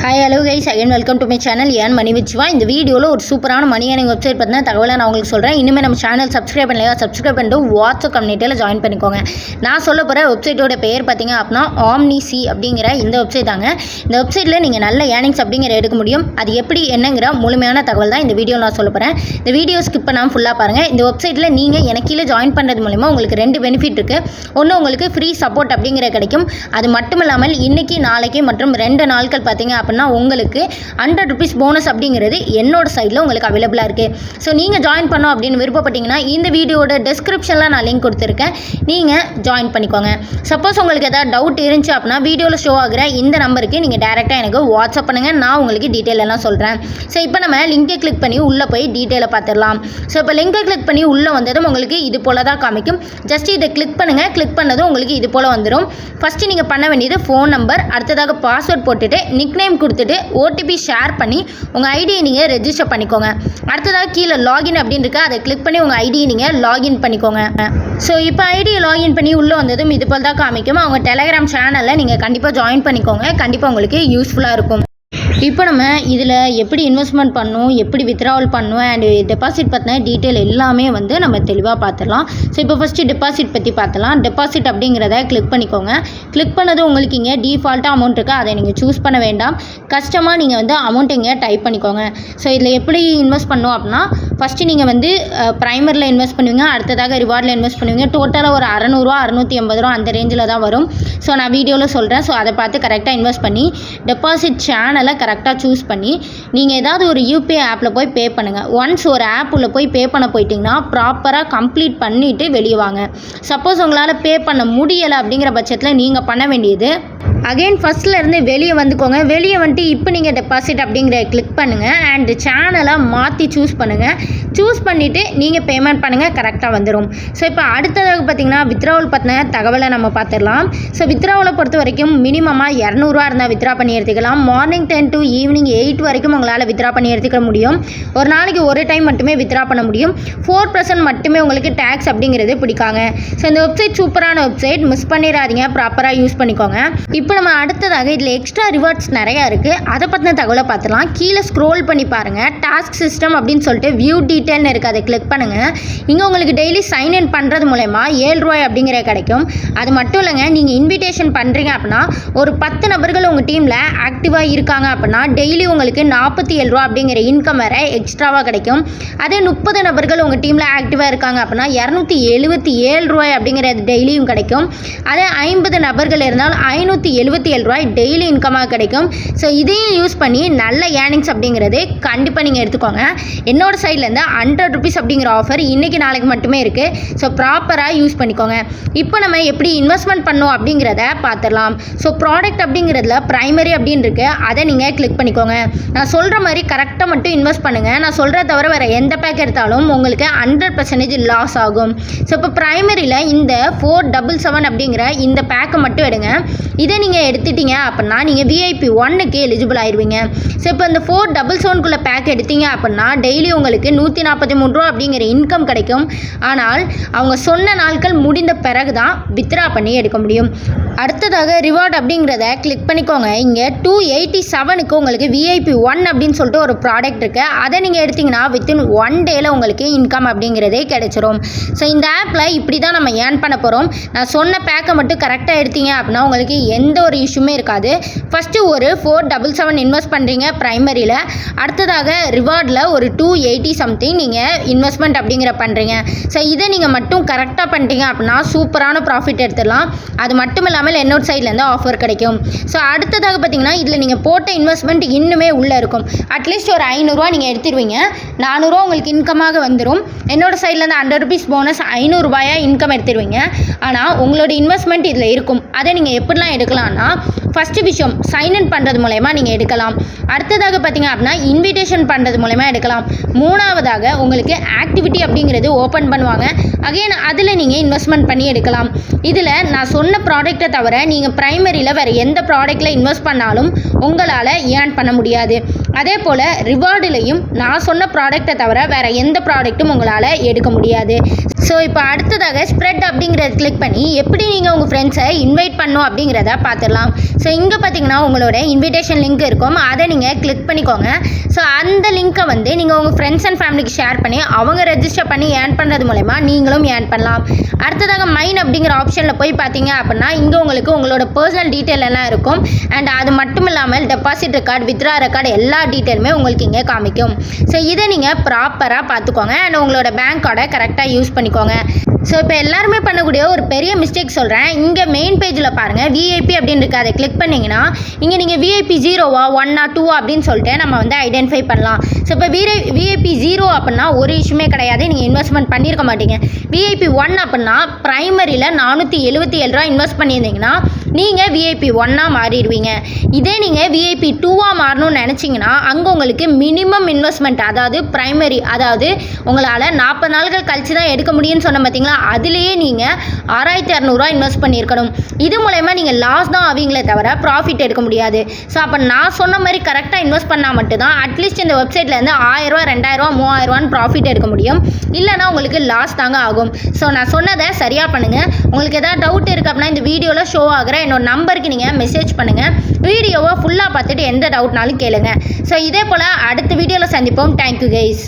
Hi, hello guys, again welcome to my channel Earn Money with Shiva. இந்த வீடியோவில் ஒரு சூப்பரான மணி ஏர்னிங் வெப்சைட் பற்றின தகவலை நான் உங்களுக்கு சொல்கிறேன். இனிமேல் நம்ம சேனல் சப்ஸ்கிரைப் பண்ணலையா, சப்ஸ்கிரைப் பண்ணிட்டு வாட்ஸ்அப் கம்யூனிட்டியில் ஜாயின் பண்ணிக்கோங்க. நான் சொல்ல போகிற வெப்சைட்டோட பேர் பார்த்தீங்க அப்படின்னா ஆம்னிசி அப்படிங்கிற இந்த வெப்சைட் தாங்க. இந்த வெப்சைட்டில் நீங்கள் நல்ல ஏர்னிங்ஸ் அப்படிங்கிற எடுக்க முடியும். அது எப்படி என்னங்கிற முழுமையான தகவல் தான் இந்த வீடியோவில் நான் சொல்ல போகிறேன். இந்த வீடியோ ஸ்கிப் பண்ணாமல் ஃபுல்லாக பாருங்கள். இந்த வெப்சைட்டில் நீங்கள் எனக்கு கீழே ஜாயின் பண்ணுறது மூலிமா உங்களுக்கு 2 பெனிஃபிட் இருக்குது. ஒன்று, உங்களுக்கு ஃப்ரீ சப்போர்ட் அப்படிங்கிற கிடைக்கும். அது மட்டும் இல்லாமல் இன்றைக்கி, நாளைக்கு மற்றும் 2 நாட்கள் பார்த்தீங்க அப்படின்னா உங்களுக்கு ₹100 போனஸ் அப்படிங்கிறது என்னோட சைடில் உங்களுக்கு அவைலபிளாக இருக்குது. ஸோ நீங்கள் ஜாயின் பண்ணோம் அப்படின்னு விருப்பப்பட்டீங்கன்னா இந்த வீடியோட டிஸ்கிரிப்ஷனில் நான் லிங்க் கொடுத்துருக்கேன், நீங்கள் ஜாயின் பண்ணிக்கோங்க. சப்போஸ் உங்களுக்கு ஏதாவது டவுட் இருந்துச்சு அப்படின்னா வீடியோவில் ஷோ ஆகிற இந்த நம்பருக்கு நீங்கள் டேரெக்டாக எனக்கு வாட்ஸ்அப் பண்ணுங்கள், நான் உங்களுக்கு டீட்டெயில் எல்லாம் சொல்கிறேன். ஸோ இப்போ நம்ம லிங்கை கிளிக் பண்ணி உள்ளே போய் டீட்டெயிலை பார்த்துடலாம். ஸோ இப்போ லிங்கை கிளிக் பண்ணி உள்ளே வந்ததும் உங்களுக்கு இது போல் தான் காமிக்கும். ஜஸ்ட் இதை கிளிக் பண்ணுங்கள். கிளிக் பண்ணதும் உங்களுக்கு இது போல் வந்துடும். ஃபஸ்ட்டு நீங்கள் பண்ண வேண்டியது ஃபோன் நம்பர், அடுத்ததாக பாஸ்வேர்ட் போட்டுட்டு நிக்நேம் கொடுத்துட்டு ஓடிபி ஷேர் பண்ணி உங்கள் ஐடியை நீங்கள் ரெஜிஸ்டர் பண்ணிக்கோங்க. அடுத்ததாக கீழே லாகின் அப்படின்னு இருக்கு, அதை கிளிக் பண்ணி உங்கள் ஐடியை நீங்கள் லாகின் பண்ணிக்கோங்க. ஸோ இப்போ ஐடியை லாகின் பண்ணி உள்ளே வந்ததும் இது போல் தான் காமிக்கும். அவங்க டெலகிராம் சேனலில் நீங்கள் கண்டிப்பாக ஜாயின் பண்ணிக்கோங்க. கண்டிப்பாக உங்களுக்கு யூஸ்ஃபுல்லாக இருக்கும். இப்போ நம்ம இதில் எப்படி இன்வெஸ்ட்மெண்ட் பண்ணணும், எப்படி வித்ட்ராவல் பண்ணணும் அண்ட் டெபாசிட் பற்றின டீட்டெயில் எல்லாமே நம்ம தெளிவாக பார்த்துடலாம். ஸோ இப்போ ஃபஸ்ட்டு டெபாசிட் பற்றி பார்த்துலாம். டெபாசிட் அப்படிங்கிறத கிளிக் பண்ணிக்கோங்க. கிளிக் பண்ணது உங்களுக்கு இங்கே டிஃபால்ட்டாக அமௌண்ட் இருக்குது, அதை நீங்கள் சூஸ் பண்ண வேண்டாம். கஷ்டமாக நீங்கள் அமௌண்ட் இங்கே டைப் பண்ணிக்கோங்க. ஸோ இதில் எப்படி இன்வெஸ்ட் பண்ணணும் அப்படின்னா ஃபஸ்ட்டு நீங்கள் ப்ரைமரில் இன்வெஸ்ட் பண்ணுவீங்க, அடுத்ததாக ரிவார்டில் இன்வெஸ்ட் பண்ணுவீங்க. டோட்டலாக ஒரு ₹600 ₹680 அந்த ரேஞ்சில் தான் வரும். ஸோ நான் வீடியோவில் சொல்கிறேன். ஸோ அதை பார்த்து கரெக்டாக இன்வெஸ்ட் பண்ணி டெபாசிட் சேனலை கரெக்டாக சூஸ் பண்ணி நீங்கள் ஏதாவது ஒரு யூபிஐ ஆப்பில் போய் பே பண்ணுங்கள். ஒன்ஸ் ஒரு ஆப் உள்ள போய் பே பண்ண போயிட்டிங்கன்னா ப்ராப்பராக கம்ப்ளீட் பண்ணிவிட்டு வெளியே வாங்க. சப்போஸ் உங்களால் பே பண்ண முடியலை அப்படிங்கிற பட்சத்தில் நீங்கள் பண்ண வேண்டியது அகெயின் ஃபஸ்ட்லேருந்து வெளியே வந்துக்கோங்க. வெளியே வந்துட்டு இப்போ நீங்கள் டெபாசிட் அப்படிங்கிற கிளிக் பண்ணுங்கள் அண்ட் சேனலை மாற்றி சூஸ் பண்ணுங்கள். சூஸ் பண்ணிவிட்டு நீங்கள் பேமெண்ட் பண்ணுங்கள், கரெக்டாக வந்துடும். ஸோ இப்போ அடுத்ததாக பார்த்திங்கன்னா வித்ட்ராவல் பற்றின தகவலை நம்ம பார்த்துடலாம். ஸோ வித்ட்ராவலை பொறுத்த வரைக்கும் மினிமமாக ₹200 இருந்தால் வித்ட்ரா பண்ணி எடுத்துக்கலாம். மார்னிங் 10 to ஈவினிங் 8 வரைக்கும் உங்களால் வித்ட்ரா பண்ணி எடுத்துக்க முடியும். ஒரு நாளைக்கு ஒரு டைம் மட்டுமே வித்ட்ரா பண்ண முடியும். 4% மட்டுமே உங்களுக்கு டேக்ஸ் அப்படிங்கிறது பிடிக்காங்க. ஸோ இந்த வெப்சைட் சூப்பரான வெப்சைட், மிஸ் பண்ணிடாதீங்க, ப்ராப்பராக யூஸ் பண்ணிக்கோங்க. இப்போ நம்ம அடுத்ததாக இதில் எக்ஸ்ட்ரா ரிவார்ட்ஸ் நிறையா இருக்குது, அதை பற்றின தகவலை பார்த்துலாம். கீழே ஸ்க்ரோல் பண்ணி பாருங்கள், டாஸ்க் சிஸ்டம் அப்படின்னு சொல்லிட்டு வியூ டீட்டெயில்னு இருக்குது, அதை கிளிக் பண்ணுங்கள். இங்கே உங்களுக்கு டெய்லி சைன் இன் பண்ணுறது மூலமா ₹7 அப்படிங்கிற கிடைக்கும். அது மட்டும் இல்லைங்க, நீங்கள் இன்விடேஷன் பண்ணுறீங்க அப்படின்னா ஒரு 10 நபர்கள் உங்கள் டீமில் ஆக்டிவாக இருக்காங்க அப்படின்னா டெய்லி உங்களுக்கு ₹47 அப்படிங்கிற இன்கம் வேறு எக்ஸ்ட்ராவாக கிடைக்கும். அதே 30 நபர்கள் உங்கள் டீமில் ஆக்டிவாக இருக்காங்க அப்படின்னா ₹277 அப்படிங்கிறது டெய்லியும் கிடைக்கும். அதே 50 நபர்கள் இருந்தால் ₹577 டெய்லி இன்கமாக கிடைக்கும். ஸோ இதையும் யூஸ் பண்ணி நல்ல ஏர்னிங்ஸ் அப்படிங்கிறது கண்டிப்பாக நீங்கள் எடுத்துக்கோங்க. என்னோட சைட்லேருந்து ₹100 அப்படிங்கிற ஆஃபர் இன்றைக்கி நாளைக்கு மட்டுமே இருக்குது. ஸோ ப்ராப்பராக யூஸ் பண்ணிக்கோங்க. இப்போ நம்ம எப்படி இன்வெஸ்ட்மெண்ட் பண்ணோம் அப்படிங்கிறத பார்த்துடலாம். ஸோ ப்ராடக்ட் அப்படிங்கிறதுல ப்ரைமரி அப்படின்னு இருக்குது, அதை நீங்கள் கிளிக் பண்ணிக்கோங்க. நான் சொல்கிற மாதிரி கரெக்டாக மட்டும் இன்வெஸ்ட் பண்ணுங்கள். நான் சொல்கிறத தவிர வேறு எந்த பேக் எடுத்தாலும் உங்களுக்கு 100% லாஸ் ஆகும். ஸோ இப்போ ப்ரைமரியில் இந்த 477 அப்படிங்கிற இந்த பேக்கை மட்டும் எடுங்க. இதை நீங்கள் எடுத்துட்டீங்க அப்படின்னா நீங்கள் VIP 1க்கு எலிஜிபிள் ஆயிடுவீங்க. ஸோ இப்போ இந்த 477 பேக் எடுத்தீங்க அப்படின்னா டெய்லி உங்களுக்கு ₹143 அப்படிங்கிற இன்கம் கிடைக்கும். ஆனால் அவங்க சொன்ன நாட்கள் முடிந்த பிறகு தான் வித்ட்ரா பண்ணி எடுக்க முடியும். அடுத்ததாக ரிவார்டு அப்படிங்கிறத கிளிக் பண்ணிக்கோங்க. இங்கே 287க்கு உங்களுக்கு VIP 1 அப்படின்னு சொல்லிட்டு ஒரு ப்ராடக்ட் இருக்குது, அதை நீங்கள் எடுத்திங்கன்னா வித்தின் 1 டேயில் உங்களுக்கு இன்கம் அப்படிங்கிறதே கிடைச்சிரும். ஸோ இந்த ஆப்பில் இப்படி தான் நம்ம ஏர்ன் பண்ண போகிறோம். நான் சொன்ன பேக்கை மட்டும் கரெக்டாக எடுத்தீங்க அப்படின்னா உங்களுக்கு எந்த ஒரு இஷ்யூமே இருக்காது. ஃபஸ்ட்டு ஒரு 477 இன்வெஸ்ட் பண்ணுறீங்க ப்ரைமரியில், அடுத்ததாக ரிவார்டில் ஒரு 280 சம்திங் நீங்கள் இன்வெஸ்ட்மெண்ட் அப்படிங்கிற பண்ணுறீங்க. ஸோ இதை நீங்கள் மட்டும் கரெக்டாக பண்ணிட்டீங்க அப்படின்னா சூப்பரான ப்ராஃபிட் எடுத்துடலாம். அது மட்டும் இல்லாமல் என்னோட சைட்லேருந்து ஆஃபர் கிடைக்கும். ஸோ அடுத்ததாக பார்த்தீங்கன்னா இதில் நீங்கள் போட்ட இன்வெஸ்ட்மெண்ட் இன்னுமே உள்ளே இருக்கும். அட்லீஸ்ட் ஒரு ₹500 நீங்கள் எடுத்துருவீங்க, ₹400 உங்களுக்கு இன்கமாக வந்துடும். என்னோட சைட்லேருந்து ₹100 போனஸ் ₹500 இன்கம் எடுத்துருவீங்க. ஆனால் உங்களோட இன்வெஸ்ட்மெண்ட் இதில் இருக்கும். அதை நீங்கள் எப்படிலாம் எடுக்கலாம்னா ஃபஸ்ட்டு விஷயம் சைன்இன் பண்ணுறது மூலமா நீங்கள் எடுக்கலாம். அடுத்ததாக பார்த்தீங்க அப்படின்னா இன்விடேஷன் பண்ணுறது மூலமா எடுக்கலாம். மூணாவதாக உங்களுக்கு ஆக்டிவிட்டி அப்படிங்கிறது ஓப்பன் பண்ணுவாங்க. அகைன் அதில் நீங்கள் இன்வெஸ்ட்மெண்ட் பண்ணி எடுக்கலாம். இதில் நான் சொன்ன ப்ராடக்ட்டை தவிர நீங்கள் ப்ரைமரியில் வேறு எந்த ப்ராடக்ட்டில் இன்வெஸ்ட் பண்ணாலும் உங்களால் ஏர்ன் பண்ண முடியாது. அதே போல் ரிவார்டுலையும் நான் சொன்ன ப்ராடக்ட்டை தவிர வேறு எந்த ப்ராடக்ட்டும் உங்களால் எடுக்க முடியாது. ஸோ இப்போ அடுத்ததாக ஸ்ப்ரெட் அப்படிங்கிறத கிளிக் பண்ணி எப்படி நீங்கள் உங்கள் ஃப்ரெண்ட்ஸை இன்வைட் பண்ணணும் அப்படிங்கிறத பார்த்துடலாம். ஸோ இங்கே பார்த்தீங்கன்னா உங்களோட இன்விடேஷன் லிங்க் இருக்கும், அதை நீங்கள் கிளிக் பண்ணிக்கோங்க. ஸோ அந்த லிங்க்கை வந்து நீங்கள் உங்கள் ஃப்ரெண்ட்ஸ் அண்ட் ஃபேமிலிக்கு ஷேர் பண்ணி அவங்க ரெஜிஸ்டர் பண்ணி ஏர்ன் பண்ணுறது மூலமா நீங்களும் ஏர்ன் பண்ணலாம். அடுத்ததாக மைன் அப்படிங்கிற ஆப்ஷனில் போய் பார்த்தீங்க அப்படின்னா இங்கே உங்களுக்கு உங்களோட பர்சனல் டீட்டெயில் எல்லாம் இருக்கும். அண்ட் அது மட்டும் இல்லாமல் டெபாசிட் ரெக்கார்டு, வித்ரா ரெக்கார்டு எல்லா டீட்டெயிலுமே உங்களுக்கு இங்கே காமிக்கும். ஸோ இதை நீங்கள் ப்ராப்பராக பார்த்துக்கோங்க அண்ட் உங்களோட பேங்க் கார்டை கரெக்டாக யூஸ் பண்ணிக்கோங்க. ஸோ இப்போ எல்லாருமே பண்ணக்கூடிய ஒரு பெரிய மிஸ்டேக் சொல்கிறேன். இங்கே மெயின் பேஜில் பாருங்கள் விஐபி அப்படின்னு இருக்குது, அதை கிளிக் பண்ணிங்கன்னா இங்கே நீங்கள் விஐபி 0வா 1ஆ 2ஆ அப்படின்னு சொல்லிட்டு நம்ம வந்து ஐடென்டிஃபை பண்ணலாம். ஸோ இப்போ விஐபி 0 அப்படின்னா ஒரு இஷ்யூமே கிடையாது, நீங்கள் இன்வெஸ்ட்மெண்ட் பண்ணியிருக்க மாட்டீங்க. விஐபி 1 அப்படின்னா ப்ரைமரியில் 477 ரூபா இன்வெஸ்ட் பண்ணியிருந்தீங்கன்னா நீங்கள் விஐபி 1ஆக மாறிடுவீங்க. இதே நீங்கள் விஐபி 2ஆக மாறணும்னு நினச்சிங்கன்னா அங்கே உங்களுக்கு மினிமம் இன்வெஸ்ட்மெண்ட், அதாவது ப்ரைமரி, அதாவது உங்களால் 40 நாள்கள் கழிச்சு தான் எடுக்க முடியும்னு சொன்ன பார்த்தீங்களா, அதுலேயே நீங்கள் 6200 ரூபா இன்வெஸ்ட் பண்ணியிருக்கணும். இது மூலயமா நீங்கள் லாஸ் தான் ஆவீங்களே தவிர ப்ராஃபிட் எடுக்க முடியாது. ஸோ அப்போ நான் சொன்ன மாதிரி கரெக்டாக இன்வெஸ்ட் பண்ணால் மட்டும்தான் அட்லீஸ்ட் இந்த வெப்சைட்லேருந்து 1000 ரூபா 2000 ரூபா 3000 ரூபான்னு ப்ராஃபிட் எடுக்க முடியும். இல்லைனா உங்களுக்கு லாஸ் தாங்க ஆகும். ஸோ நான் சொன்னதை சரியாக பண்ணுங்கள். உங்களுக்கு எதாவது டவுட் இருக்குது அப்படின்னா இந்த வீடியோவில் ஷோ ஆகிற என்னோட நம்பருக்கு நீங்கள் மெசேஜ் பண்ணுங்கள். வீடியோவை ஃபுல்லாக பார்த்துட்டு எந்த டவுட்னாலும் கேளுங்க. ஸோ இதே போல் அடுத்த வீடியோவில் சந்திப்போம். Thank you guys.